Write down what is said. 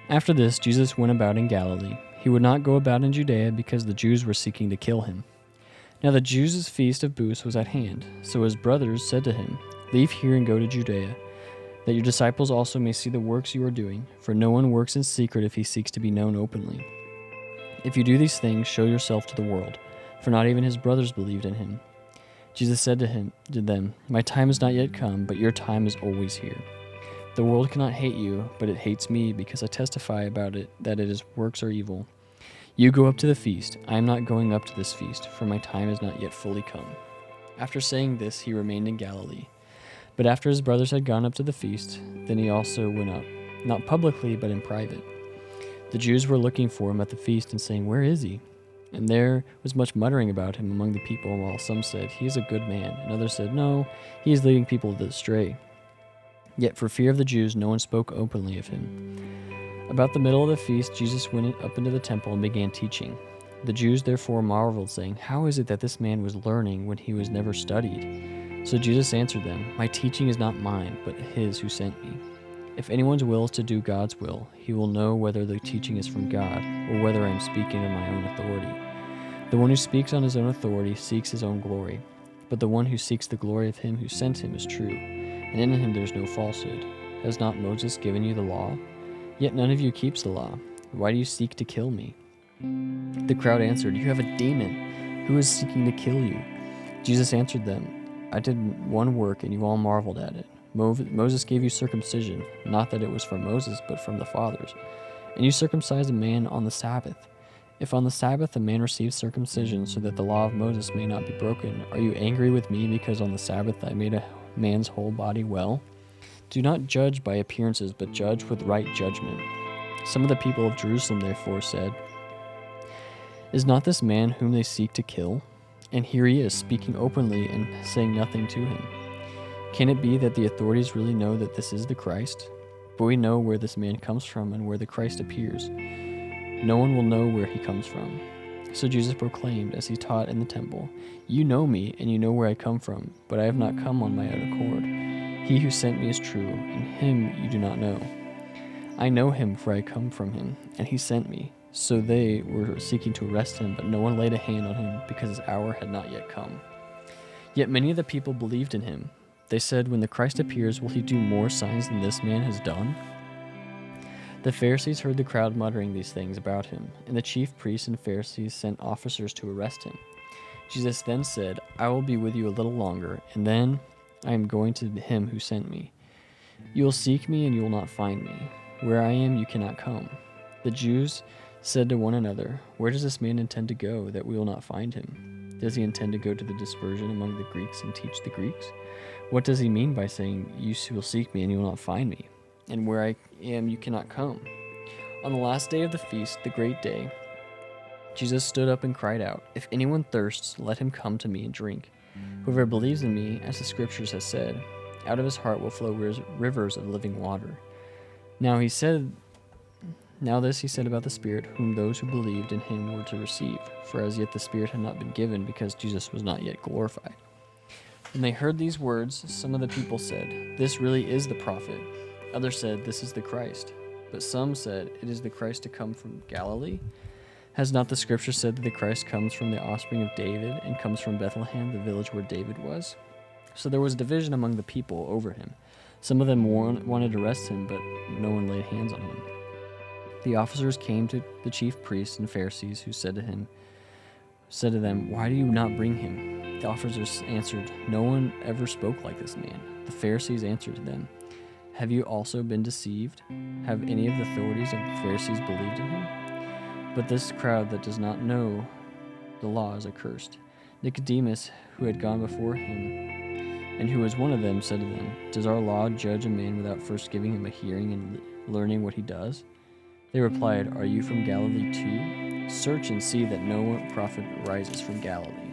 After this, Jesus went about in Galilee. He would not go about in Judea because the Jews were seeking to kill him. Now the Jews' feast of booths was at hand. So his brothers said to him, "Leave here and go to Judea, that your disciples also may see the works you are doing. For no one works in secret if he seeks to be known openly. If you do these things, show yourself to the world." For not even his brothers believed in him. Jesus said to them, "My time has not yet come, but your time is always here. The world cannot hate you, but it hates me because I testify about it that its works are evil. You go up to the feast. I am not going up to this feast, for my time is not yet fully come." After saying this, he remained in Galilee. But after his brothers had gone up to the feast, then he also went up, not publicly, but in private. The Jews were looking for him at the feast and saying, "Where is he?" And there was much muttering about him among the people, while some said, "He is a good man," and others said, "No, he is leading people astray." Yet for fear of the Jews, no one spoke openly of him. About the middle of the feast, Jesus went up into the temple and began teaching. The Jews therefore marveled, saying, "How is it that this man was learning when he was never studied?" So Jesus answered them, "My teaching is not mine, but his who sent me. If anyone's will is to do God's will, he will know whether the teaching is from God, or whether I am speaking on my own authority. The one who speaks on his own authority seeks his own glory, but the one who seeks the glory of him who sent him is true, and in him there is no falsehood. Has not Moses given you the law? Yet none of you keeps the law. Why do you seek to kill me?" The crowd answered, "You have a demon. Who is seeking to kill you?" Jesus answered them, "I did one work, and you all marveled at it. Moses gave you circumcision, not that it was from Moses, but from the fathers. And you circumcise a man on the Sabbath. If on the Sabbath a man receives circumcision so that the law of Moses may not be broken, are you angry with me because on the Sabbath I made a man's whole body well? Do not judge by appearances, but judge with right judgment." Some of the people of Jerusalem therefore said, "Is not this man whom they seek to kill? And here he is, speaking openly and saying nothing to him. Can it be that the authorities really know that this is the Christ? But we know where this man comes from and where the Christ appears. No one will know where he comes from." So Jesus proclaimed as he taught in the temple, "You know me, and you know where I come from, but I have not come on my own accord. He who sent me is true, and him you do not know. I know him, for I come from him, and he sent me." So they were seeking to arrest him, but no one laid a hand on him, because his hour had not yet come. Yet many of the people believed in him. They said, "When the Christ appears, will he do more signs than this man has done?" The Pharisees heard the crowd muttering these things about him, and the chief priests and Pharisees sent officers to arrest him. Jesus then said, "I will be with you a little longer, and then I am going to him who sent me. You will seek me, and you will not find me. Where I am, you cannot come." The Jews said to one another, "Where does this man intend to go, that we will not find him? Does he intend to go to the dispersion among the Greeks and teach the Greeks? What does he mean by saying, 'You will seek me, and you will not find me'? And where I am, you cannot come?" On the last day of the feast, the great day, Jesus stood up and cried out, "If anyone thirsts, let him come to me and drink. Whoever believes in me, as the scriptures have said, out of his heart will flow rivers of living water." Now this he said about the Spirit, whom those who believed in him were to receive, for as yet the Spirit had not been given, because Jesus was not yet glorified. When they heard these words, some of the people said, "This really is the prophet." Others said, "This is the Christ." But some said, "It is the Christ to come from Galilee? Has not the scripture said that the Christ comes from the offspring of David and comes from Bethlehem, the village where David was?" So there was division among the people over him. Some of them wanted to arrest him, but no one laid hands on him. The officers came to the chief priests and Pharisees, who said to them, "Why do you not bring him?" The officers answered, "No one ever spoke like this man." The Pharisees answered them, "Have you also been deceived? Have any of the authorities of the Pharisees believed in him? But this crowd that does not know the law is accursed." Nicodemus, who had gone before him, and who was one of them, said to them, "Does our law judge a man without first giving him a hearing and learning what he does?" They replied, "Are you from Galilee too? Search and see that no prophet rises from Galilee."